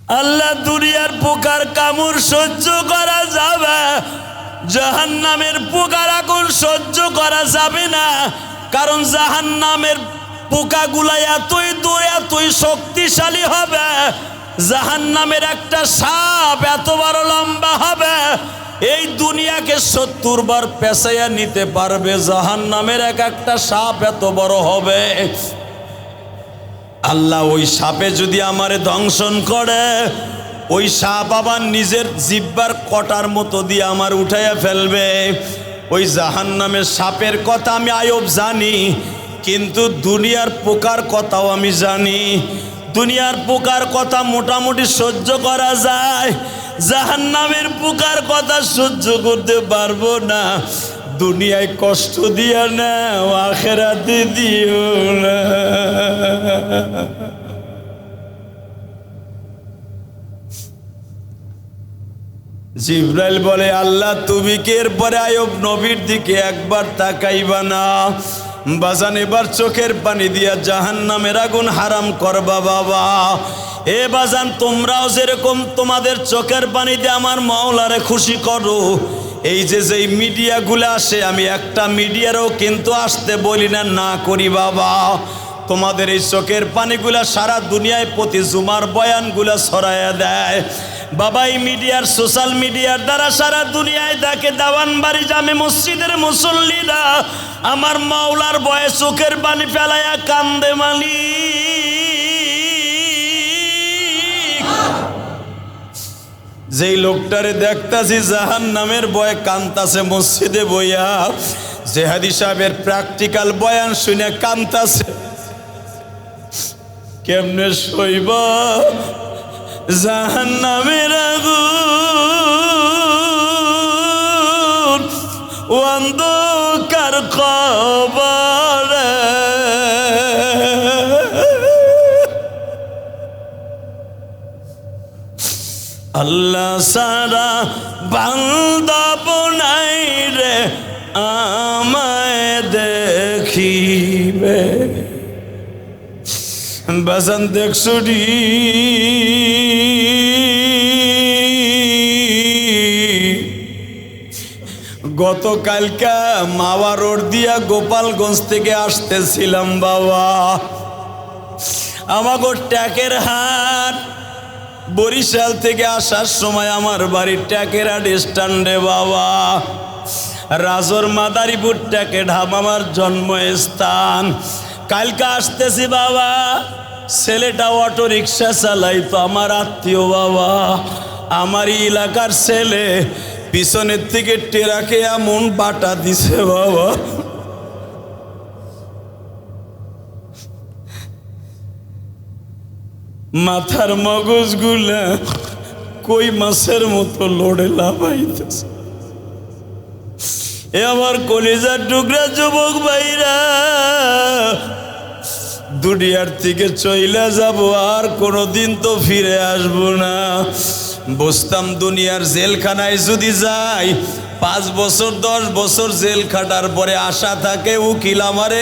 আল্লাহ দুনিয়ার পোকার কামড় সহ্য করা যাবে, জাহান্নামের পোকার আগুন সহ্য করা যাবে না। কারণ জাহান্নামের পোকাগুলা এতই শক্তিশালী হবে, জাহান্নামের একটা সাপ এত বড় লম্বা হবে, এই দুনিয়াকে 70 বার পেঁচাইয়া নিতে পারবে। জাহান্নামের একটা সাপ এত বড় হবে। আল্লাহ ওই সাপে যদি আমারে দংশন করে, ওই সাপ আবার নিজের জিহ্বার কটার মতো দিয়ে আমার উঠাইয়া ফেলবে। ওই জাহান্নামের সাপের কথা আমি আয়ব জানি, কিন্তু দুনিয়ার পোকার কথাও আমি জানি। দুনিয়ার পোকার কথা মোটামুটি সহ্য করা যায়, জাহান্নামের পোকার কথা সহ্য করতে পারবো না। দুনিয়ায় কষ্ট দিয়া না, আখিরাতে দিও না। জিবরাইল বলে, আল্লাহ তুমি কি এরপরে আয়ব নবীর দিকে একবার তাকাইবা না? বাজান এবার চোখের পানি দিয়া জাহান্নামের আগুন হারাম করবা বাবা। এ বাজান তোমরাও যেরকম তোমাদের চোখের পানি দিয়ে আমার মাওলারে খুশি করো। এই যে মিডিয়াগুলো আসে, আমি একটা মিডিয়ারও কিন্তু আসতে বলি না, না করি বাবা। তোমাদের এই চোখের পানিগুলা সারা দুনিয়ায় প্রতি জুমার বয়ানগুলা ছড়াইয়া দেয় বাবা। এই মিডিয়ার, সোশ্যাল মিডিয়ার দ্বারা সারা দুনিয়ায় দেখে দাওয়ানবাড়ি জামে মসজিদের মুসল্লিরা আমার মাওলার ভয়ে চোখের পানি ফেলাইয়া কান্দে মালিক। যেই লোকটারে দেখতাছি জাহান্নামের ভয়ে কান্তাছে মসজিদে বইয়া, যে হাদি সাহেবের প্র্যাকটিক্যাল বয়ান শুনে কান্তাছে, কেমনে সইবা জাহান্নামের আগুন, অন্ধকার কবরে। আল্লাহ সারা বান্দা বনাই রে আমায় দেখিবে। বাজান দেখছুরি গতকালকা মাওয়া রোড দিয়া গোপালগঞ্জ থেকে আসতেছিলাম বাবা। আমাগো ট্যাকের হাট, বরিশাল থেকে আসার সময় আমার বাড়ির ট্যাকের হাট স্ট্যান্ডে বাবা। রাজর মাদারীপুর ট্যাকে ঢাব আমার জন্মস্থান। কালকা আসতেছি বাবা, ছেলেটা অটো রিক্সা চালাইতো, আমার আত্মীয় বাবা, আমারই এলাকার ছেলে। পিছনের থেকে টেরাকে এমন বাটা দিছে বাবা, মাথার মগজগুলা কই মাছের মতো লড়ে লাফাইতেছে। এ আমার কলিজার টুকরা যুবক ভাইরা, দুনিয়ার থেকে চইলা যাব, আর কোনোদিন তো ফিরে আসবো না। বুঝতাম দুনিয়ার জেলখানায় যদি যাই, 5 বছর 10 বছর জেল খাটার পরে আশা থাকে উকিল আমারে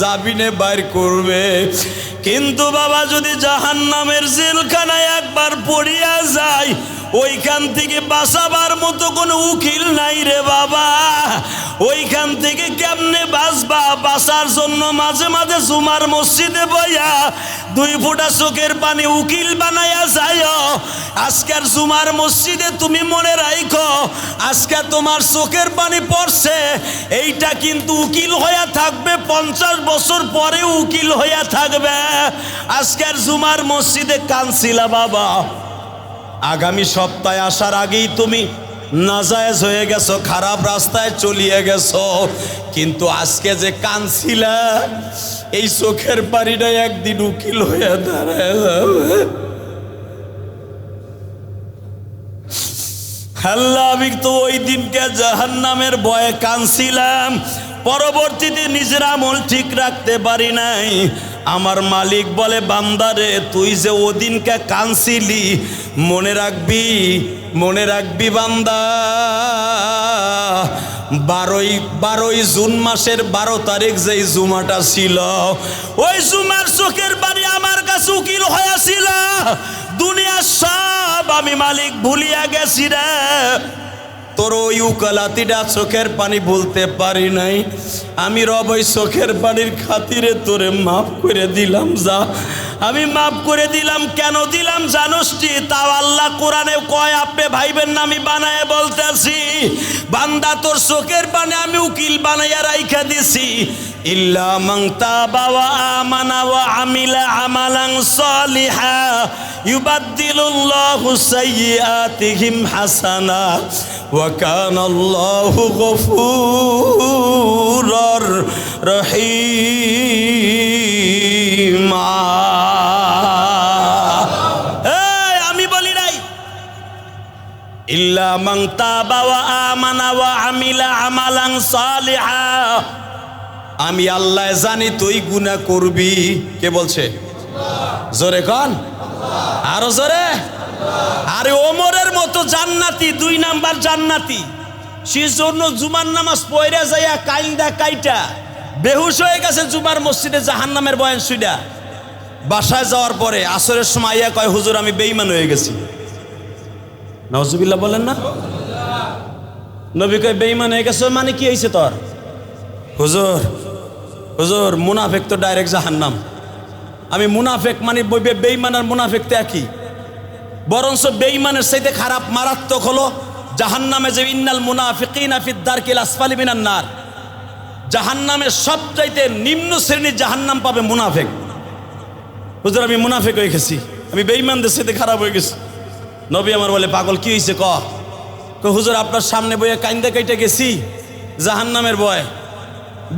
জামিনে বাইর করবে। কিন্তু বাবা যদি জাহান্নামের জেলখানায় একবার পড়িয়া যায়, ওইখান থেকে বাঁচাবার মতো কোনো উকিল নাই রে বাবা। ওইখান থেকে কেমনে বাঁচবা? বাঁচার জন্য মাঝে মাঝে জুমার মসজিদে বইয়া 2 ফোঁটা চোখের পানি উকিল বানাইয়া যায়। আজকের জুমার মসজিদে তুমি মনে রাখো, আজকে তোমার চোখের পানি পড়ছে, এইটা কিন্তু উকিল হইয়া থাকবে 50 বছর পরে উকিল হইয়া থাকবে। আজকের জুমার মসজিদে কানছিলা বাবা, আগামী সপ্তাহে আসার আগেই তুমি নাজায়েজ হয়ে গেছো, খারাপ রাস্তায় চলিয়ে গেছো। কিন্তু আজকে যে কানছিলা, এই চোখের পানিটা একদিন উকিল হয়ে দাঁড়ায় যাবে। আল্লাহ, আমি তো ওই দিনকে জাহান্নামের ভয়ে কানছিলাম, পরবর্তীতে নিজের আমল ঠিক রাখতে পারি নাই। আমার মালিক বলে, বান্দারে তুই যে ওদিনকে কানছিলি, মনে রাখবি, মনে রাখবি বান্দা, 12 জুন মাসের 12 তারিখ যেই জুমাটা ছিল, ওই জুমার চোখের পানি আমার কাছে উকিল হয়েছিল। দুনিয়ার আমি মালিক ভুলিয়া গেছি রে, তোর ওই উকালাতিটা চোখের পানি বলতে পারি নাই, আমি রব ওই চোখের পানির খাতিরে তোরে মাফ করে দিলাম। যা, আমি মাফ করে দিলাম। কেন দিলাম জানোস টি? তাও আল্লাহ কোরআনে কয়, আপনি ভাইবেন না আমি বানায় বলতেছি। বান্দা তোর চোখের পানি আমি উকিল বানাইয়া রাইখা দিছি। ইল্লা মান তাবা ওয়া আমানা ওয়া আমিলা আমালান সালিহা ইউবাদদিলুল্লাহু সাইয়্যাতিহিম হাসানা ওয়া কানাল্লাহু গফুরুর রহিমা। আমি বলি নাই ইল্লা মান তাবা ওয়া আমানা ওয়া আমিলা আমালান সালিহা। আমি আল্লাহ জানি তুই গুনাহ করবি। কে বলছে? জোরে কন, আরো জোরে। আরে ওমরের মতো জান্নাতি, 2 নাম্বার জান্নাতি, সেই জন্য জুমার নামাজ পয়রা যাইয়া কাইন্দা কাইটা বেহুশ হয়ে গেছে জুমার মসজিদে জাহান্নামের বয়ান শুইডা। বাসায় যাওয়ার পরে আসরের সময় আইয়া কয়, হুজুর আমি বেঈমান হয়ে গেছি। নাউজুবিল্লাহ বলেন না। নবী কয় বেঈমান হয়ে গেছে মানে কি হয়েছে তোর? হুজুর হুজুর মুনাফিক তো ডাইরেক্ট জাহান্নাম। আমি মুনাফিক মানে বেঈমান আর মুনাফিক তো একই, বরঞ্চ বেঈমানের চাইতে খারাপ মারাত্মক হলো জাহান্নামে যে ইন্নাল মুনাফিকিনা ফিদ দারকিল আসফালি মিনান নার, জাহান্নামের সবচাইতে নিম্ন শ্রেণীর জাহান্নাম পাবে মুনাফিক। হুজুর আমি মুনাফিক হয়ে গেছি, আমি বেঈমানদের চাইতে খারাপ হয়ে গেছি। নবী আমার বলে, পাগল কি হয়েছে ক? হুজুর আপনার সামনে বইয়ে কাইন্দা কাইটা গেছি জাহান্নামের ভয়,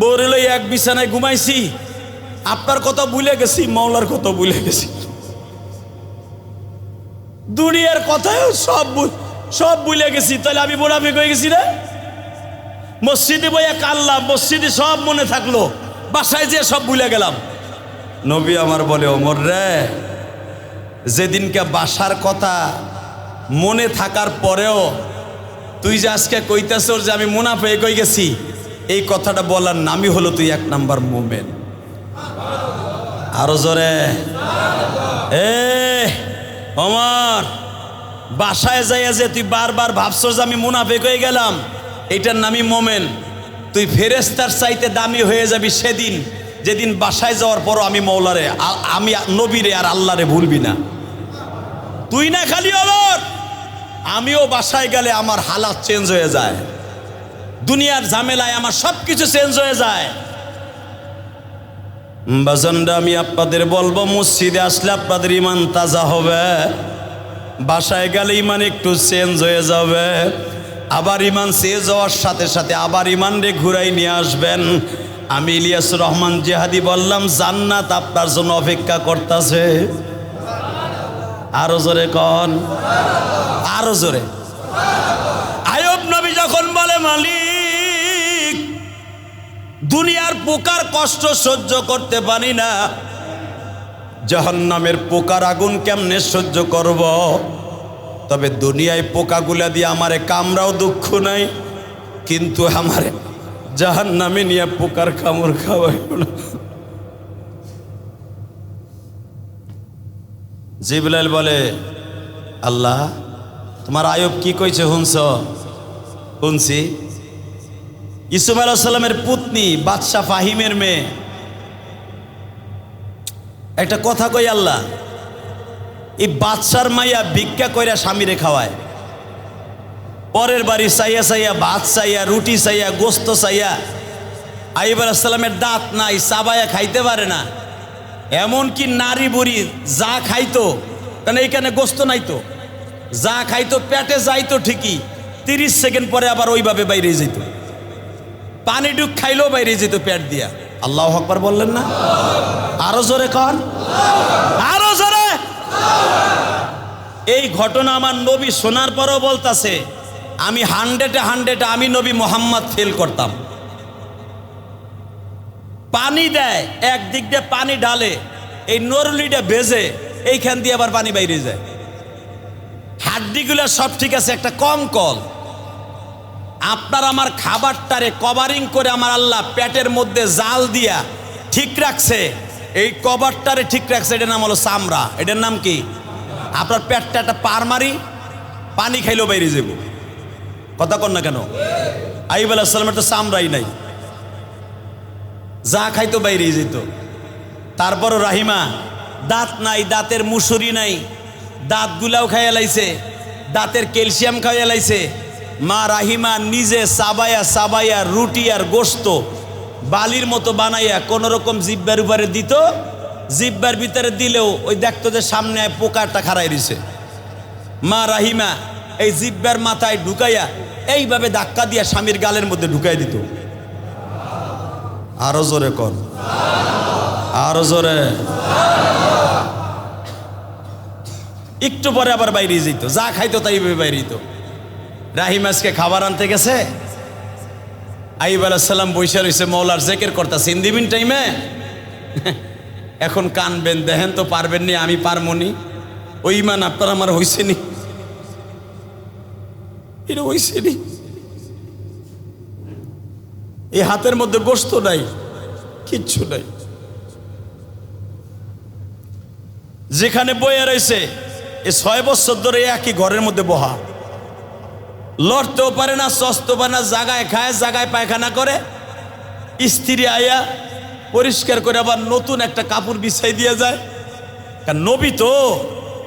বউরে লই এক বিছানায় ঘুমাইছি, আপনার কথা ভুলে গেছি, মাওলার কথা ভুলে গেছি, দুনিয়ার কথাও সব ভুলে গেছি। তাহলে আমি মুনাফিক হয়ে গেছি রে? মসজিদে বইয়া কাল্লাম, মসজিদে সব মনে থাকলো, বাসায় যেয়ে সব ভুলে গেলাম। নবী আমার বলে, ওমর রে, যেদিনকে বাসার কথা মনে থাকার পরেও তুই যে আজকে কইতেছ যে আমি মুনাফিক হয়ে গেছি, এই কথাটা বলার নামই হলো তুই 1 নাম্বার মুমিন। আরো জোরে। ওমর, বাসায় যাইয়া যে তুই বারবার ভাবছ যে আমি মুনাফিক হয়ে গেলাম, এইটার নামই মুমিন। তুই ফেরেশতার চাইতে দামি হয়ে যাবি সেদিন, যেদিন বাসায় যাওয়ার পরও আমি মৌলারে, আমি নবীরে আর আল্লাহরে ভুলবি না। তুই না খালি ওমর, আমিও বাসায় গেলে আমার হালাত চেঞ্জ হয়ে যায়, দুনিয়ার ঝামেলায় আমার সব কিছু চেঞ্জ হয়ে যায়। বাজানরা আমি আপনাদের বলবো, মসজিদে আসলে আপনাদের ইমান তাজা হবে, বাসায় গেলে ইমান একটু চেঞ্জ হয়ে যাবে, আবার ইমান চেঞ্জ হওয়ার সাথে সাথে আবার ইমান রে ঘুরাই নিয়ে আসবেন। আমি ইলিয়াসুর রহমান জিহাদি বললাম, জান্নাত আপনার জন্য অপেক্ষা করতেছে। আরো জোরে কন, আরো জোরে। আয়ুব নবী যখন বলে, মালিক দুনিয়ার পোকার কষ্ট সহ্য করতে পারি না, জাহান্নামের পোকার আগুন কেমনে সহ্য করব? তবে দুনিয়ায় পোকাগুলা দিয়ে আমারে কামড়াও দুঃখ নাই, কিন্তু আমারে জাহান্নামে নিয়ে পোকার কামড় খাওয়াইও না। জিবরাইল বলে, আল্লাহ তোমার আয়ুব কি কইছে শুনছ? শুনছি। ইউসুফ আলাইহিস সালামের পুতনি বাদশা ফাহিমের মেয়ে, একটা কথা কই, আল্লাহ এই বাদশার মাইয়া ভিক্ষা কইরা স্বামীরে খাওয়ায়, পরের বাড়ি চাইয়া চাইয়া ভাত চাইয়া, রুটি চাইয়া, গোস্ত চাইয়া। আইয়ুব আলাইহিস সালামের দাঁত নাই, চাবায়া খাইতে পারে না। এমনকি নারী বুড়ি যা খাইতো, কারণ এইখানে গোস্ত নাই তো, যা খাইতো পেটে যাইতো ঠিকই, 30 সেকেন্ড পরে আবার ওইভাবে বাইরে যেত, পানি ডুব খাইলেও বাইরে যেত পেট দিয়া। আল্লাহু আকবার বললেন না? আরো জোরে কন, আরো জোরে। এই ঘটনা আমার নবী শোনার পরও বলতাছে, আমি 100-এ আমি নবী মোহাম্মদ ফেল করতাম। পানি দেয়, একদিক দিয়ে পানি ঢালে, এই নরুলিটা ভেজে এইখান দিয়ে আবার পানি বাইরে যায়, হাড্ডিগুলো সব ঠিক আছে, একটা কম কল। আপনার আমার খাবারটারে কভারিং করে আমার আল্লাহ পেটের মধ্যে জাল দিয়া ঠিক রাখছে, এই কভারটারে ঠিক রাখছে, এটার নাম হলো চামড়া। এটার নাম কি? আপনার পেটটা একটা পার মারি পানি খাইলেও বাইরে যাব। কথা কন না কেন? আইয়ুব আলাইহিস সালামের তো চামড়াই নাই, যা খাইতো বাইরেই যেত। তারপরও রাহিমা দাঁত নাই, দাঁতের মুসুরি নাই, দাঁতগুলাও খাইয়া লাইছে, দাঁতের ক্যালসিয়াম খাইয়া লাইছে। মা রাহিমা নিজে চাবাইয়া চাবাইয়া রুটি আর গোস্ত বালির মতো বানাইয়া কোন রকম জিব্বার উপরে দিত। জিব্বার ভিতরে দিলেও ওই দেখতো যে সামনে পোকাটা খাড়াই দিছে। মা রাহিমা এই জিব্বার মাথায় ঢুকাইয়া এইভাবে ধাক্কা দিয়া স্বামীর গালের মধ্যে ঢুকাই দিত। আরো জোরে কর, আরো জোরে। একটু পরে আবার বাইরে যেত, যা খাইতো তাই বাইরে যেত। রাহিম আজকে খাবার আনতে গেছে, আইয়ুব আলাইহিস সালাম বৈশা রয়েছে, মৌলার জিকির করতেছে ইন্দিবিন টাইমে। এখন কানবেন, দেখেন তো পারবেন নি, আমি পারমনি। ওই ইমান আপনার আমার হইছে নি, এটা হইছে নি। এই হাতের মধ্যে গোস্ত নাই, কিচ্ছু নাই। যেখানে বইয়া রয়েছে এই 6 বছর ধরে একই ঘরের মধ্যে বহা, লড়তেও পারে না, সস্তেও পারে না, জায়গায় খায়, জায়গায় পায়খানা করে। স্ত্রী আয়া পরিষ্কার করে আবার নতুন একটা কাপড় বিছাই দিয়ে যায়। কারণ নবী তো,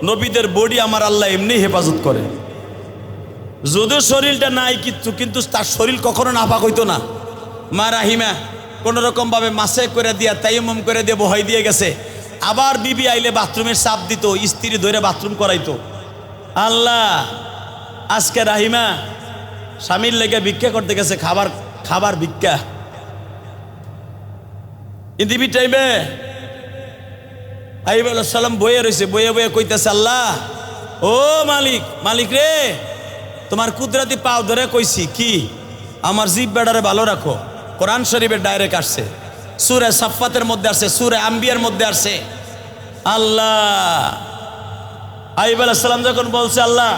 নবীদের বডি আমার আল্লাহ এমনি হেফাজত করে। যদিও শরীরটা নাই কিচ্ছু, কিন্তু তার শরীর কখনো নাপাক হইতো না। মা রাহিমা কোন রকম ভাবে মাসে করে দিয়া তাইয়াম্মুম করে দিয়ে বহাই দিয়ে গেছে। আবার বিবি আইলে বাথরুমের চাপ দিত, স্ত্রী ধরে বাথরুম করাইতো। আল্লাহ, আজকে রাহিমা স্বামীর লেগে ভিক্ষা করতে গেছে, খাবার ভিক্ষা ইন্দিবি টাইমে। আইয়ুব আলাইহিস সালাম বইয়ে রয়েছে, বইয়ে বইয়ে কইতেছে, আল্লাহ ও মালিক রে, তোমার কুদরতি পাও ধরে কইছি কি, আমার জিহ্বাটারে ভালো রাখো। কোরআন শরীফের ডাইরেক্ট আসছে, সূরা সাফফাতের মধ্যে আসছে, সূরা আম্বিয়ার মধ্যে আসছে। আল্লাহ, আইয়ুব আলাইহিস সালাম যখন বলছে আল্লাহ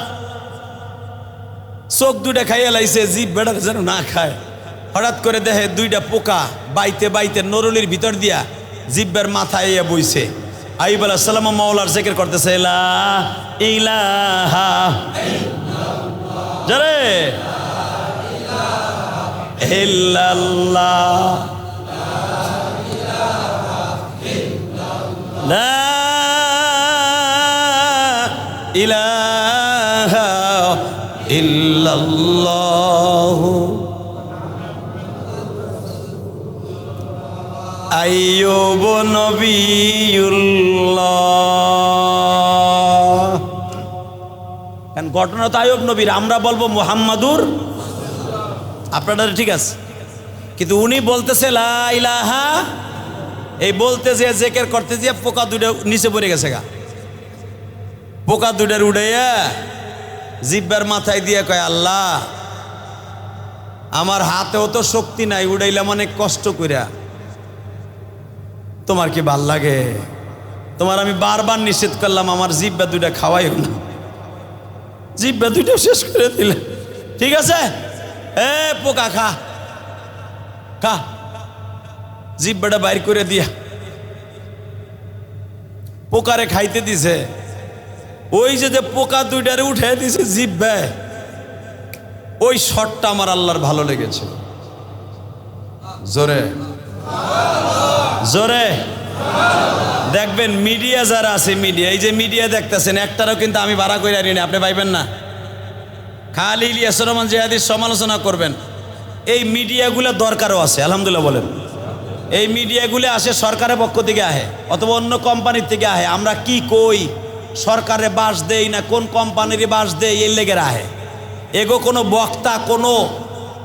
চোখ দুইটা খাইয়া লাইছে, জিহ্বাটারে যেন না খায়, হঠাৎ করে দেখে 2টা পোকা বাইতে বাইতে নরুলির ভিতর দিয়া জিহ্বার মাথায় ইয়া বইছে। আইয়ুব আলাইহিস সালাম মাওলার জিকির করতেছে, লা ইলাহা জরে ইল্লাল্লাহ, লা ইলাহা ইল্লাল্লাহ। আইয়ুব নবিয়ুল্লাহ। কারণ ঘটনা তো আইয়ুব নবীর, আমরা বলবো মুহাম্মাদুর, আপনারা ঠিক আছে। কিন্তু উনি বলতেছে লা ইলাহা, এই বলতে যে জিকির করতে যে পোকা 2টা নিচে পড়ে গেছে গা। পোকা 2টার উড়াইয়া জিহ্বার মাথায় দিয়ে কয়, আল্লাহ আমার হাতেও তো শক্তি নাই, উড়াইলাম অনেক কষ্ট কইরা, তোমার কি ভাল লাগে? তোমার আমি বারবার নিষেধ করলাম আমার জিহ্বা 2টা খাওয়াইও না, জিহ্বা 2টা শেষ করে দিলে। ঠিক আছে, এ পোকা খা খা, জিহ্বাটা বাইর করে দিয়া পোকারে খাইতে দিছে। ওই যে পোকা 2টারে উঠে দিছে জিহ্বায়, ওই শটটা আমার আল্লাহর ভালো লেগেছে। জোরে জোরে দেখবেন, মিডিয়া যারা আছে, মিডিয়া, এই যে মিডিয়া দেখতেছেন, একটারও কিন্তু আমি ভাড়া করে আনি না, আপনি পাইবেন না। খালি ইলিয়াস রহমান জিহাদির সমালোচনা করবেন। এই মিডিয়াগুলো দরকারও আছে, আলহামদুলিল্লাহ বলেন। এই মিডিয়াগুলো আসে সরকারের পক্ষ থেকে আহে, অথবা অন্য কোম্পানির থেকে আহে। আমরা কি কই, সরকারে বাস দেই না কোন কোম্পানির বাস দেই, এর লেগে আহে। এগো কোনো বক্তা, কোনো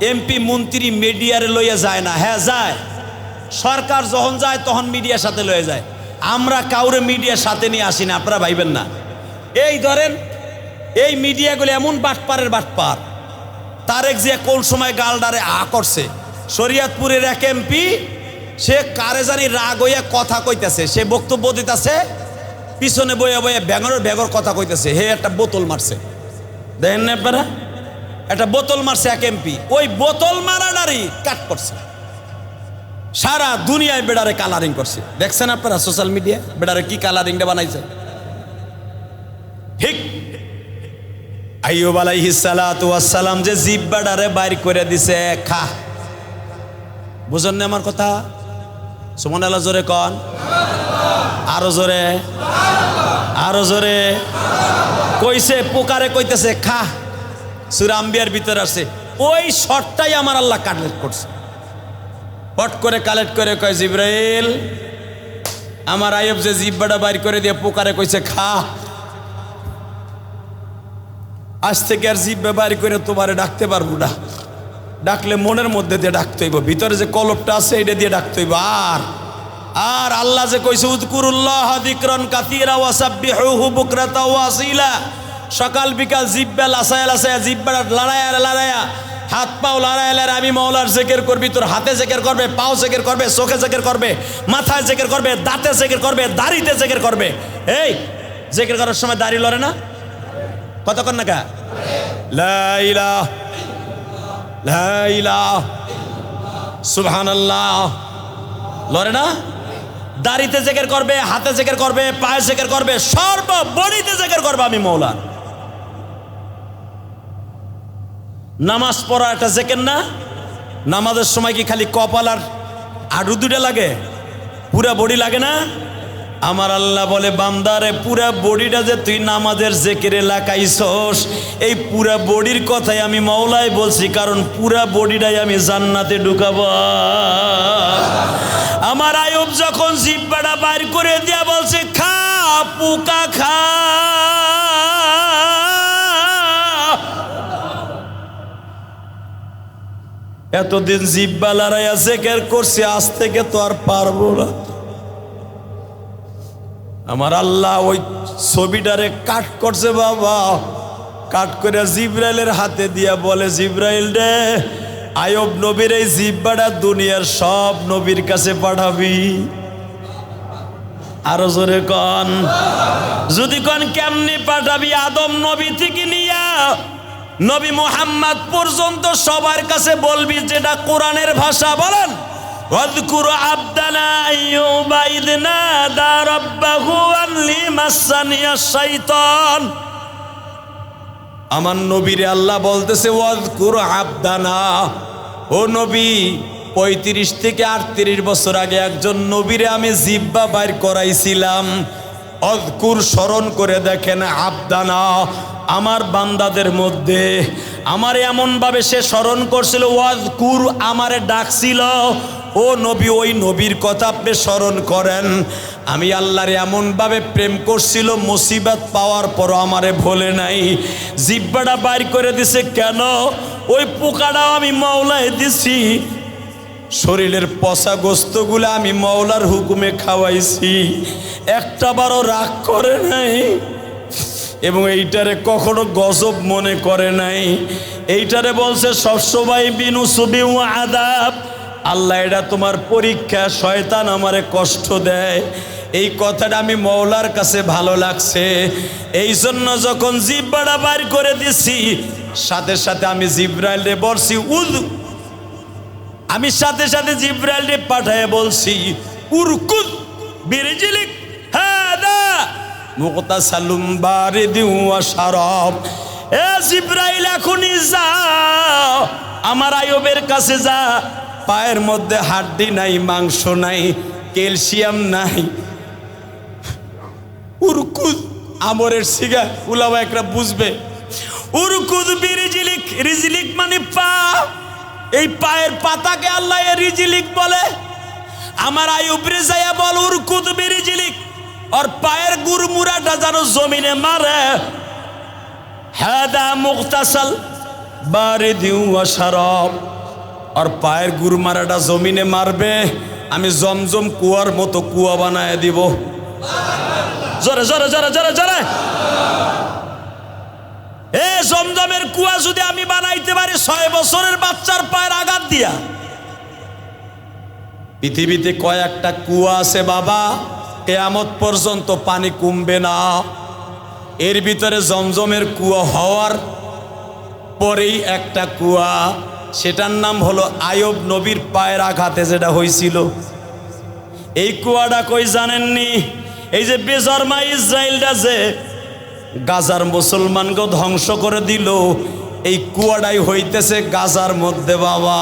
এমপি মন্ত্রী মিডিয়ারে লইয়া যায় না। হ্যাঁ যায়, সরকার যখন যায় তখন মিডিয়ার সাথে লয়ে যায়। আমরা কাউরে মিডিয়ার সাথে নিয়ে আসি না, আপনারা ভাইবেন না। এই ধরেন এই মিডিয়াগুলো এমন বাটপারের বাটপার, তারেক জিয়া কোন সময় গালডারে করছে। শরীয়তপুরের এক এমপি, সে কারে জানি রাগ হইয়া কথা কইতেছে, সে বক্তব্য দিতেছে, পিছনে বইয়া বইয়া ব্যাগর কথা কইতেছে, হে একটা বোতল মারছে। দেখেন না আপনারা, একটা বোতল মারছে এক এমপি, ওই বোতল মারাডারই কাট করছে, সারা দুনিয়ায় বেড়ারে কালারিং করছে। দেখছেন আপনারা সোশ্যাল মিডিয়া বেড়ারে কি কালারিংটা বানাইছে। ঠিক আইয়ুব আলাইহিস সালাতু ওয়াস সালাম যে জিহ্বাটারে বাইর করে দিছে, খা। বুঝেন না আমার কথা? সুবহানাল্লাহ জোরে কন, আরো জোরে, আরো জোরে। কইছে পোকারে কইতেছে খা। সূরা আম্বিয়ার ভিতরে আছে, ওই শর্টটাই আমার আল্লাহ কালেক্ট করছে। পট করে কালেক্ট করে কয়, জিবরাইল, আমার আইয়ুব যে জিহ্বাটা বাইর করে দিয়ে পোকারে কইছে খা, আজ থেকে আর জিহ্বা বাইর করে তোমারে ডাকতে পারবো না। ডাকলে মনের মধ্যে দিয়ে ডাকতে হইব, ভিতরে যে কলবটা আছে এটা দিয়ে ডাকতে হইব। আর আল্লাহ যে কইছে উযকুরুল্লাহ যিকরান কাসীরা ওয়া সাব্বিহুহু বুকরাতা ওয়া আসীলা, সকাল বিকাল জিহ্বা লাসায়া লাসায়া, জিহ্বাটা লড়ায়া লড়ায়া, হাত পাও লড়ায়া লড়ায়া আমি মাওলার জিকির করবি। তোর হাতে জিকির করবে, পাও জিকির করবে, চোখে জিকির করবে, মাথায় জিকির করবে, দাঁতে জিকির করবে, দাড়িতে জিকির করবে। এই জিকির করার সময় দাড়ি লড়ে না? কতক্ষণ না কা লা ইলাহা লা ইলাহা সুবহানাল্লাহ লড়ে না? দাড়িতে জিকির করবে, হাতে জিকির করবে, পায়ে জিকির করবে, সর্ব বডিতে জিকির করবে আমি মাওলা। নামাজ পড়া একটা জিকির না? নামাজের সময় কি খালি কপাল আর আড়ু দুটা লাগে? পুরা বডি লাগে না? আমার আল্লাহ বলে, বান্দারে পুরা বডিটা যে তুই নামাজের জিকিরে লাগাইছস, এই পুরা বডির কথাই আমি মাওলাই বলছি, কারণ পুরা বডিটাই আমি জান্নাতে ঢুকাবো। আমার আইয়ুব যখন জিহ্বাটা বাইর করে দিয়া বলছে খা পোকা খা, এতদিন জিহ্বা লড়াইয়া জিকির করছে, আজ থেকে তো আর পারবো না। আমার আল্লাহ ওই ছবিটারে কাট করছে বাবা, কাট করে জিবরাইলের হাতে দিয়া বলে, জিবরাইল রে, আইয়ুব নবীর এই জিহ্বাটা দুনিয়ার সব নবীর কাছে পাঠাবি। আরো জোরে কন, যদি কন কেমনি পাঠাবি? আদম নবী থেকে নিয়া নবী মুহাম্মদ পর্যন্ত সবার কাছে বলবি, যেটা কোরআনের ভাষা। বলেন, ওয়াযকুর আবদানা আইয়ুবা ইয নাদা রাব্বাহু আন্নী মাসসানিয়াশ শাইতান। আমার নবীরে আল্লাহ বলতেছে, ওয়াযকুর আবদানা, ও নবী, 35 থেকে 38 বছর আগে একজন নবীরে আমি জিহ্বা বাইর করাইছিলাম। অযকুর, স্মরণ করে দেখেন, আবদানা, আমার বান্দাদের মধ্যে আমার এমনভাবে সে স্মরণ করছিল। ওয়াযকুর, আমারে ডাকছিল। ও নবী, ওই নবীর কথা আপনি স্মরণ করেন। আমি আল্লাহরে এমনভাবে প্রেম করছিল, মুসিবত পাওয়ার পরও আমারে ভোলে নাই। জিহ্বাটা বাইর করে দিছে কেন? ওই পোকাটাও আমি মাওলায় দিছি, শরীরের পচা গোস্তগুলো আমি মাওলার হুকুমে খাওয়াইছি, একটা বারও রাগ করে নাই, এবং এইটারে কখনো গজব মনে করে নাই। এইটারে বলছে সবসময় বিনুসুবি ওয়া আযাব, আল্লাহ এটা তোমার পরীক্ষা, শয়তান আমারে কষ্ট দেয়। এই কথাটা আমি মাওলার কাছে ভালো লাগছে, এই জন্য যখন জিহ্বাটা বাইর করে দিছি, সাথে সাথে আমি জিবরাইলরে বলছি আমি সাথে সাথে জিবরাইলরে পাঠায় বলছি, উরকুদ বিরজিলিক হাদা মুগতাসালুম বারিদু ওয়া শারাব। এ জিবরাইল, এখনই যা, আমার আইয়ুবের কাছে যা। পায়ের মধ্যে হাড্ডি নাই, মাংস নাই, ক্যালসিয়াম নাই। উরকুদ, আমরের সিগা, উলামা একরা বুঝবে। উরকুদ বিরিজিলিক, রিজিলিক মানে পা, এই পায়ের পাতাকে আল্লাহ রিজিলিক বলে। আমার আইয়ুবরে যায়া বল, উরকুদ বিরিজিলিক, আর পায়ের গুরমুরাটা যেন জমিনে মারে। হাদা মুগতাসাল বারিদু ওয়া শারাব, আর পায়ের গুরমারাটা জমিনে মারবে, আমি জমজম কুয়ার মতো কুয়া বানায় দিব। জোরে জোরে জোরে জোরে জোরে। এ জমজমের কুয়া যদি আমি বানাইতে পারি 6 বছরের বাচ্চার পায়ের আঘাত দিয়া। পৃথিবীতে কয়েকটা কুয়া আছে বাবা, কিয়ামত পর্যন্ত পানি কমবে না। এর ভিতরে জমজমের কুয়া হওয়ার পরেই একটা কুয়া, সেটার নাম হলো আইয়ুব নবীর পায়ের আঘাতে যেটা হয়েছিল। এই কুয়াটা কই জানেননি? এই যে বেজরমা ইসরায়েলটা যে গাজার মুসলমানকে ধ্বংস করে দিল। এই কুয়াটাই হইতেছে গাজার মধ্যে বাবা।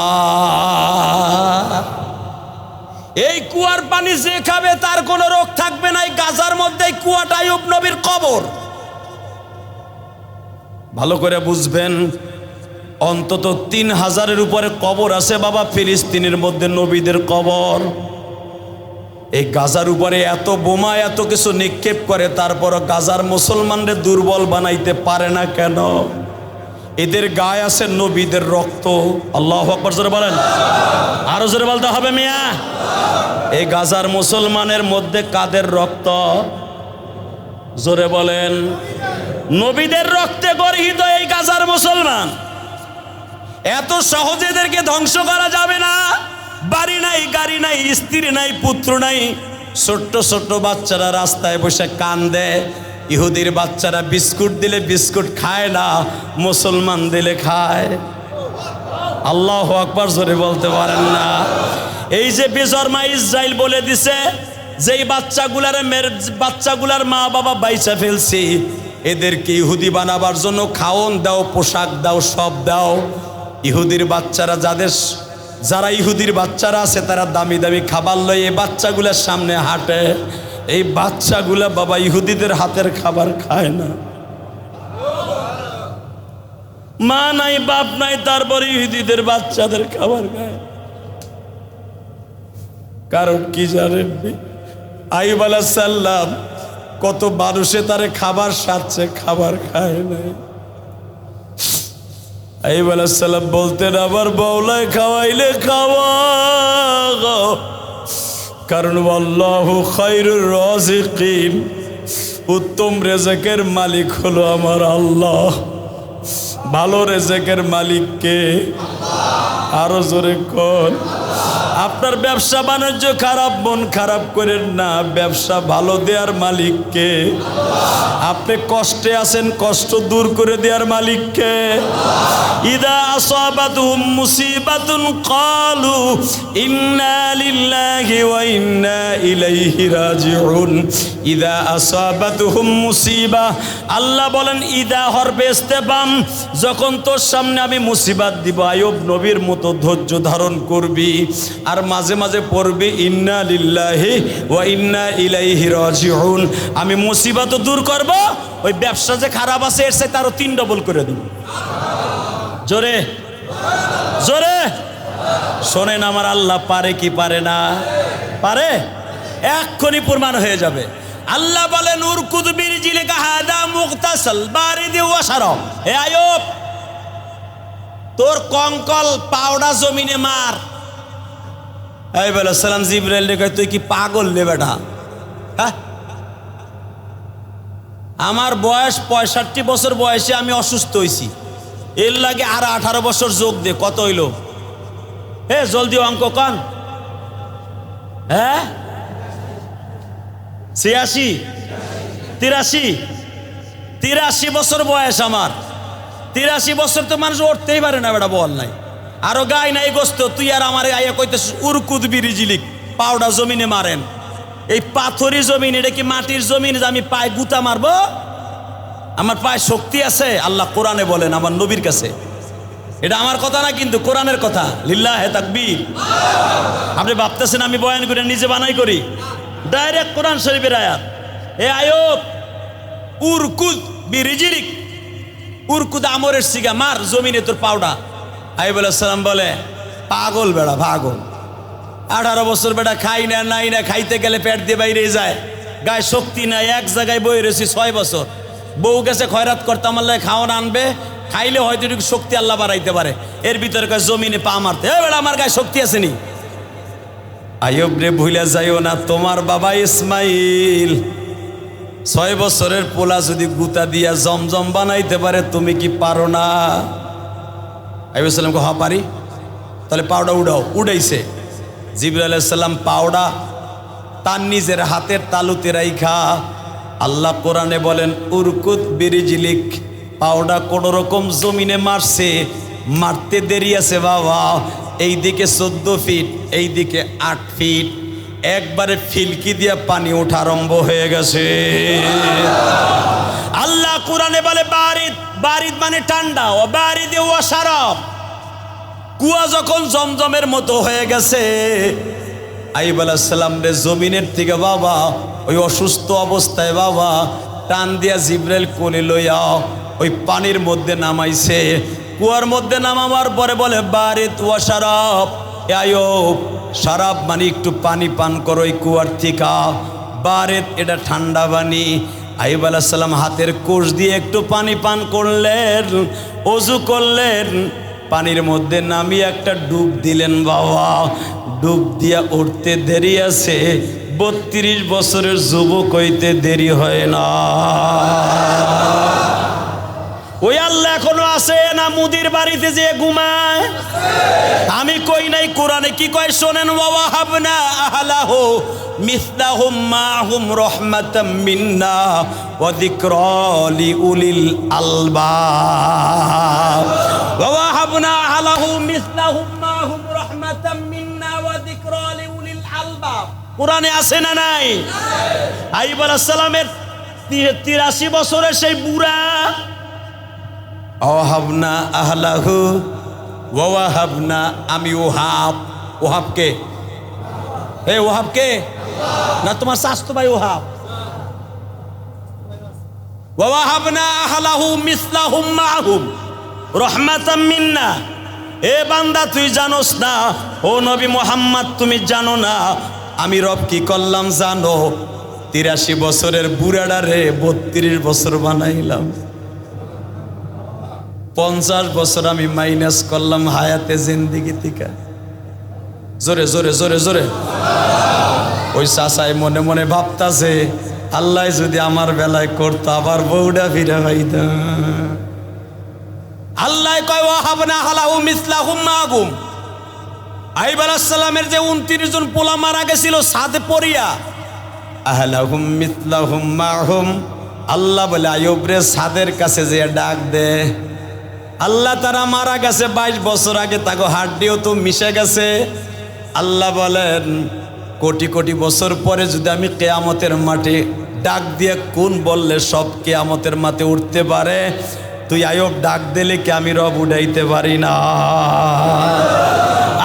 এই কুয়ার পানি যে খাবে তার কোনো রোগ থাকবে না। এই গাজার মধ্যে এই কুয়াটা আইয়ুব নবীর কবর। ভালো করে বুঝবেন, অন্তত 3000-এর উপরে কবর আছে বাবা ফিলিস্তিনের মধ্যে, নবীদের কবর। এই গাজার উপরে এত বোমা এত কিছু নিক্ষেপ করে, তারপর গাজার মুসলমানদের দুর্বল বানাইতে পারে না কেন? এদের গায়ে আছে নবীদের রক্ত। আল্লাহু আকবার জোরে বলেন, আরো জোরে বলতে হবে মিয়া। এই গাজার মুসলমানের মধ্যে কাদের রক্ত? জোরে বলেন, নবীদের রক্তে গর্হিত এই গাজার মুসলমান। এত সহজে এদেরকে ধ্বংস করা যাবে না। বাড়ি নাই, গাড়ি নাই, স্ত্রী নাই, পুত্র নাই। ছোট্ট ছোট্ট বাচ্চারা রাস্তায় বসে কান্দে। ইহুদির বাচ্চারা বিস্কুট দিলে বিস্কুট খায় না, মুসলমান দিলে খায়। আল্লাহু আকবার জোরে বলতে পারেন না? এই যে বেজরমা ইসরাইল বলে দিছে যেই বাচ্চাগুলার মা বাবা বাইচা ফেলছি, এদেরকে ইহুদি বানাবার জন্য খাওন দাও, পোশাক দাও, সব দাও। ইহুদির বাচ্চারা যারা ইহুদির বাচ্চারা আছে তারা দামি দামি খাবার লয় এই বাচ্চাগুলার সামনে হাঁটে। এই বাচ্চাগুলা বাবা ইহুদিদের হাতের খাবার খায় না। মা নাই, বাপ নাই, তারপরে ইহুদিদের বাচ্চাদের খাবার খায়। কারণ কি জানেন? আইয়ুব আলাইহিস সালাম কত মানুষে তারে খাবার সাথে খাবার খায় নাই। আইয়ুব আলাইহিস সালাম বলতেন আমার বউলাই খাওয়াইলে খাওয়া, কারণ আল্লাহু খায়রুর রাযিকিন, উত্তম রেজেকের মালিক হলো আমার আল্লাহ। ভালো রেজেকের মালিক কে? আরো জোরে কোন? আপনার ব্যবসা বাণিজ্য খারাপ, মন খারাপ করেন না, ব্যবসা ভালো দেওয়ার মালিক কে? আপনি কষ্টে আছেন, কষ্ট দূর করে দেওয়ার মালিক কে? ইদা আসাবাতুহুম মুসিবাতুন ক্বালু ইন্না লিল্লাহি ওয়া ইন্না ইলাইহি রাজিউন। ইদা আসাবাতুহুম মুসিবা, আল্লাহ বলেন ইদা হরফে ইস্তেফাম, যখন তোর সামনে আমি মুসিবত দিব আইয়ুব নবীর মতো ধৈর্য ধারণ করবি, আর মাঝে মাঝে পড়বি ইন্না লিল্লাহি ওয়া ইন্না ইলাইহি রাজিউন। আমি মুসিবত দূর করব, ওই ব্যবসা যে খারাপ আছে এর চাইতে আরো 3 ডবল করে দিব। জোরে জোরে শোনেন, আমার আল্লাহ পারে কি পারে না? পারে, এক্ষুনি প্রমাণ হয়ে যাবে। আল্লাহ বলেন উরকুদ বিরজিলিকা হাদা মুগতাসাল বারিদি ওয়া শারাব। হে আইয়ুব, তোর কঙ্কল পাউডা জমিনে মার। আইয়ুব আলাইহিস সালাম জিবরাইল রে কয় তুই কি পাগল রে বেটা? হ্যাঁ, আমার বয়স 65 বছর বয়সে আমি অসুস্থ হয়েছি, এর লাগে আর 18 বছর যোগ দে, কত হইল? হে জলদি অঙ্ক কন। হ্যাঁ, 86, 83 বছর বয়স আমার। 83 বছর তো মানুষ উঠতেই পারে না বেটা, বল নাই আরো গাই নাই গোস্ত। তুই আর আমার আইয়া কইতেছ উরকুদ বিরিজিলিক, পাউডা জমিনে মারেন। এই পাথরি জমিন, এটা কি মাটির জমিন যে আমি পায়ে গুতা মারবো? আমার পায়ে শক্তি আছে, আল্লাহ কোরআনে বলেন আমার নবীর কাছে। এটা আমার কথা না কিন্তু, কোরআনের কথা। লিল্লাহে তাকবীর। আপনি ভাবতেছেন আমি বয়ান করে নিজে বানাই করি? ডাইরেক্ট কোরআন শরীফের আয়াত। এ আইয়ুব, উরকুদ বিরিজিলিক, উরকুদ আমরের সিগা, মার জমিনে তোর পাউডা। আইয়ুব আলাইহিস সালাম বলে পাগল বেড়া, পাগল। 18 বছর বেটা খাই না, নাই না, খাইতে গেলে পেট দিয়ে বাইরে যায়, গায়ে শক্তি নাই, এক জায়গায় বই রয়েছি 6 বছর। বউ গেছে খয়রাত করতে, আমার লাগে খাওয়ান আনবে, খাইলে হয়তো একটু শক্তি আল্লাহ বাড়াইতে পারে। এর ভিতরে কয় জমিনে পা মারতে। এ বেটা, আমার গায়ে শক্তি আসেনি। আইয়ুব রে ভুলে যাইও না, তোমার বাবা ইসমাইল 6 বছরের পোলা যদি গুতা দিয়া জমজম বানাইতে পারে, তুমি কি পারো না? আইয়ুব সালাম কে, হ্যাঁ পারি। তাহলে পাউডা উড়াও। উড়াইছে। জিবরাইল আলাইহিস সালাম পাউডা তার নিজের হাতের তালুতে রাইখা, আল্লাহ কোরআনে বলেন উরকুদ বিরিজিলিক, পাউডা কোন রকম জমিনে মারছে। মারতে দেরি আছে বাবা। এইদিকে 14 ফিট, এইদিকে 8 ফিট, একবারে ফিলকি দিয়া পানি ওঠা আরম্ভ হয়ে গেছে। আল্লাহ কোরআনে বলে বারিদ, বারিদ মানে ঠান্ডা, ও বারিদ ও শারাব। কুয়া যখন জমজমের মতো হয়ে গেছে, আইয়ুব আলাইহিস সালাম রে জমিনের থেকে বাবা ওই অসুস্থ অবস্থায় বাবা টান দিয়া জিবরাইল কোলে লইয়া ওই পানির মধ্যে নামাইছে। কুয়ার মধ্যে নামাবার পরে বলে বারিদ ওয়া শারাব, এ আইয়ুব শারাব মানে একটু পানি পান করো এই কুয়ার থেকে, বারিদ এটা ঠান্ডা পানি। আইয়ুব আলাইহিস সালাম হাতের কোষ দিয়ে একটু পানি পান করলেন, ওযু করলেন, পানির মধ্যে নামিয়ে একটা ডুব দিলেন বাবা। ডুব দিয়া উঠতে দেরি আছে, 32 বছরের যুবক হইতে দেরি হয় না। ওই আল্লাহ এখনো আছে না মুদির বাড়িতে যে ঘুমায়? আমি কই নাই, কোরআনে কি কয় শোনেন, ওয়া হাবনা আহলাহু মিসলাহুম মাহুম রাহমাতাম মিন্না ওয়া যিকরা লিউলিল আলবাব। ওয়া হাবনা আহলাহু মিসলাহুম মাহুম রাহমাতাম মিন্না ওয়া যিকরা লিউলিল আলবাব। কোরআনে আছে না নাই? আইয়ুব আলাইহিস সালামের 83 বছরের সেই বুড়া, ওয়াহাবনা আহলাহু ওয়াহাবনা, আমি ওহাব। ওহাবকে এ ওহাবকে না তোমার স্বাস্থ্য ভাই ওহাব। ওয়াহাবনা আহলাহু মিসলাহুম মাহুম রাহমাতাম মিন্না। এ বান্দা তুই জানোস না, ও নবী মুহাম্মদ তুমি জানো না আমি রব কি করলাম জানো? 83 বছরের বুড়াডারে 32 বছর বানাইলাম। 50 বছর আমি মাইনাস করলাম হায়াতে জিন্দিগি থেকে। জোরে জোরে জোরে জোরে। ওই চাচাই মনে মনে ভাবতাছে, আল্লাহ যদি আমার বেলায় করতো আবার বউডা ফিরে পাইতাম। আল্লাহ কয় ওয়াহাবনা আহলাহু মিসলাহুম মাহুম। আইয়ুব আলাইহিস সালামের যে 29 জন পোলা মারা গেছিল সাদে পড়িয়া, আহলাহুম মিসলাহুম মাহুম। আল্লাহ বলে আইয়ুব রে সাদের কাছে যে ডাক দে। আল্লাহ তারা মারা গেছে 22 বছর আগে, তাকে হাড্ডিও তো মিশে গেছে। আল্লাহ বলেন কোটি কোটি বছর পরে যদি আমি কিয়ামতের মাঠে ডাক দিয়ে কোন বললে সব কিয়ামতের মাঠে উঠতে পারে, তুই আইয়ুব ডাক দিলে কি আমি রব উঠাইতে পারি না?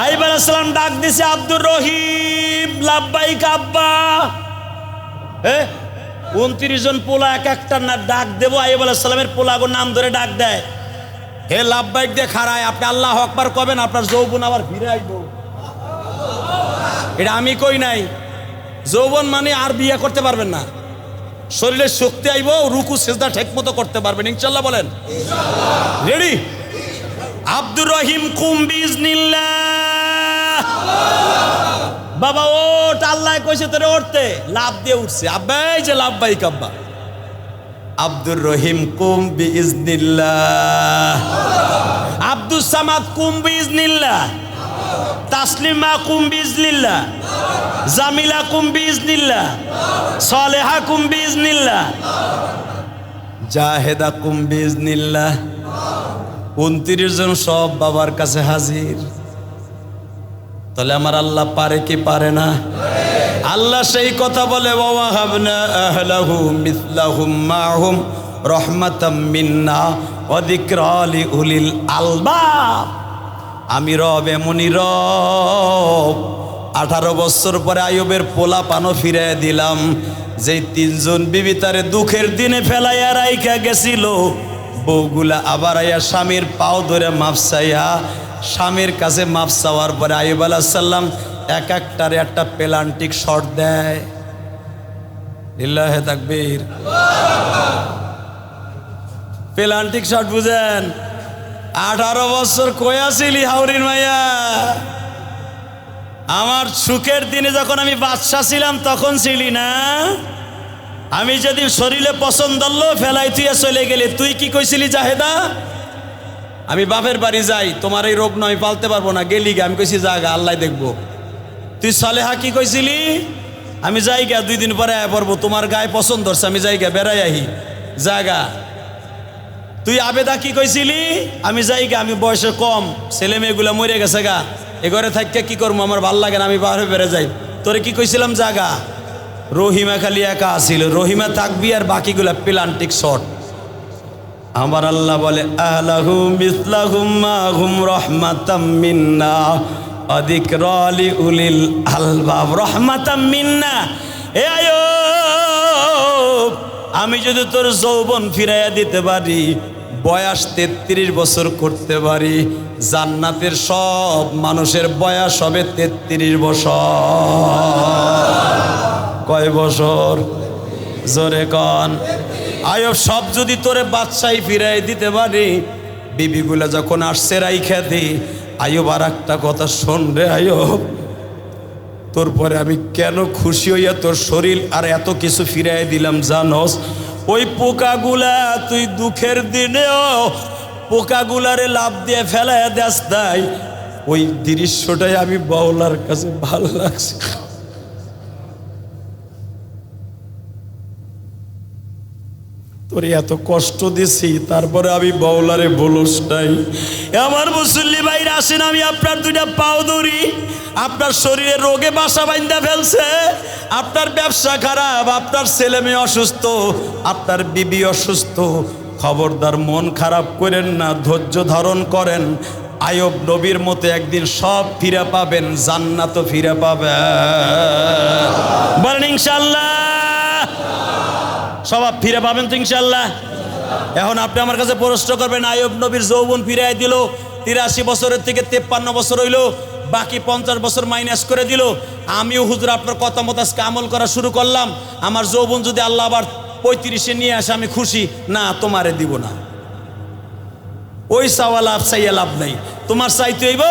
আইয়ুব আলাইহিস সালাম ডাক দিছে, আব্দুর রহিম লাব্বাইক আব্বা। 29 জন পোলা এক একটা না ডাক দেবো, আইয়ুব আলাইহিস সালামের পোলাগোর নাম ধরে ডাক দেয়, হে লাব্বাইক দিয়ে খাড়ায়, আপনি আল্লাহু আকবার কবেন আপনার যৌবন আবার ফিরে আইব। এটা আমি কই নাই। যৌবন মানে আর বিয়ে করতে পারবেন না, শরীরের শক্তি আইব, রুকু সিজদা ঠিক মতো করতে পারবেন ইনশাআল্লাহ। বলেন রেডি? আব্দুর রহিম কুম বিইজনিল্লাহ। বাবা ওঠ, আল্লাহ কইছে তোরে উঠতে, লাভ দিয়ে উঠছে। আব্বা এই যে লাব্বাইক আব্বা। আব্দুর রহিম কুম বিইজনিল্লাহ। আব্দুস সামাদ কুম বিইজনিল্লাহ। তাসলিমা কুম বিইজনিল্লাহ। জামিলা কুম বিইজনিল্লাহ। সালেহা কুম বিইজনিল্লাহ। জাহেদা কুম বিইজনিল্লাহ। 29 জন সব বাবার কাছে হাজির। তাহলে আমার আল্লাহ পারে কি পারে না? আল্লাহ সেই কথা বলে, ওয়াহাবনা আহলাহু মিসলাহুম মাহুম রাহমাতাম মিন্না ওয়া যিকরা লিউলিল আলবাব। আমি রব এমনই রব। 18 বছর পরে আইয়ুবের পোলা পানো ফিরে দিলাম। যেই 3 জন বিবি তারে দুঃখের দিনে ফেলাইয়া রাইখা গেছিল, বউগুলা আবার আইয়া স্বামীর পাও ধরে মাফ চাইয়া, স্বামীর কাছে মাফ চাওয়ার পরে আইয়ুব আলাইহিস সালাম এক একটারে একটা প্লান্টিক শট দেয়। লিল্লাহে তাকবীর। প্লান্টিক শট বুঝেন? 18 বছর কই আছিলি হাওরির মাইয়া? আমার সুখের দিনে যখন আমি বাদশা ছিলাম তখন ছিলি না? আমি যদি শরীরে পছন্দ হলো ফেলাই তুই চলে গেলে, তুই কি কইছিলি জাহেদা? আমি বাপের বাড়ি যাই, তোমার এই রোগ নয় পালতে পারবো না, গেলি গে। আমি কইছি জাগা আল্লাহ দেখবো। তুই সালেহা কি কইছিলি? আমি যাই গা 2 দিন পরে আয় পড়বো, তোমার গায়ে পছন্দ হচ্ছে, আমি যাই গা বেড়াই আহি জাগা। তুই আবেদা কি কইছিলি? আমি যাই গা, আমি বয়সে কম, ছেলে মেয়েগুলা মরে গেছে গা, এ ঘরে থাকতে কি করবো, আমার ভাল লাগে না, আমি বাইরে বেড়ে যাই। তোরে কি কইছিলাম জাগা? রহিমা খালি একা আসিল, রহিমা থাকবি আর বাকিগুলা প্লান্টিক শট। আমার আল্লাহ বলে আহলাহু মিসলাহুম মাহুম রাহমাতাম মিন্না আযিকরা লিউলিল আলবাব। রাহমাতাম মিন্না। এ আয়ুব, আমি যদি তোর যৌবন ফিরাইয়া দিতে পারি, বয়স 33 বছর করতে পারি, জান্নাতের সব মানুষের বয়স হবে 33 বছর। কয় বছর? জোরে কন। আয়ুব, সব যদি তোরে বাদশাহী ফিরাই দিতে পারি, বিবিগুলা যখন আসছে রাইখা দি। আয়ুব, আর একটা কথা শোন রে আয়ুব, তোর পরে আমি কেন খুশি হইয়া তোর শরীর আর এত কিছু ফিরাই দিলাম জানোস? ওই পোকাগুলা তুই দুঃখের দিনেও পোকাগুলারে লাভ দিয়ে ফেলাইয়া দেস নাই, ওই দৃশ্যটাই আমি বাউলার কাছে ভালো লাগছে। তোরে এত কষ্ট দিছি, তারপরে আমি বাউলারে বলস নাই। আমার মুসল্লি ভাইরা আসেন, আমি আপনার দুইটা পাও ধরি। আপনার শরীরে রোগে বাসা বাঁধা ফেলছে, আপনার ব্যবসা খারাপ, আপনার ছেলে মেয়ে অসুস্থ, আপনার বিবি অসুস্থ। খবরদার মন খারাপ করেন না, ধৈর্য ধারণ করেন। আয়ুব নবীর মতো একদিন সব ফিরে পাবেন, জান্নাতও ফিরে পাবেন। বলেন ইনশাআল্লাহ। সব ফিরে পাবেন তো ইনশাআল্লাহ। এখন আপনি আমার কাছে প্রশ্ন করবেন, আয়ুব নবীর যৌবন ফিরাই দিল, 83 বছরের থেকে 53 বছর হইল, বাকি 50 বছর মাইনাস করে দিল। আমিও হুজুর আপনার কথা মতো আজকে আমল করা শুরু করলাম। আমার যৌবন যদি আল্লাহ আবার 35-এ নিয়ে আসে, আমি খুশি। না, তোমারে দিব না। ওই চাওয়া লাভ চাইয়া লাভ নাই, তোমার চাইতে হইব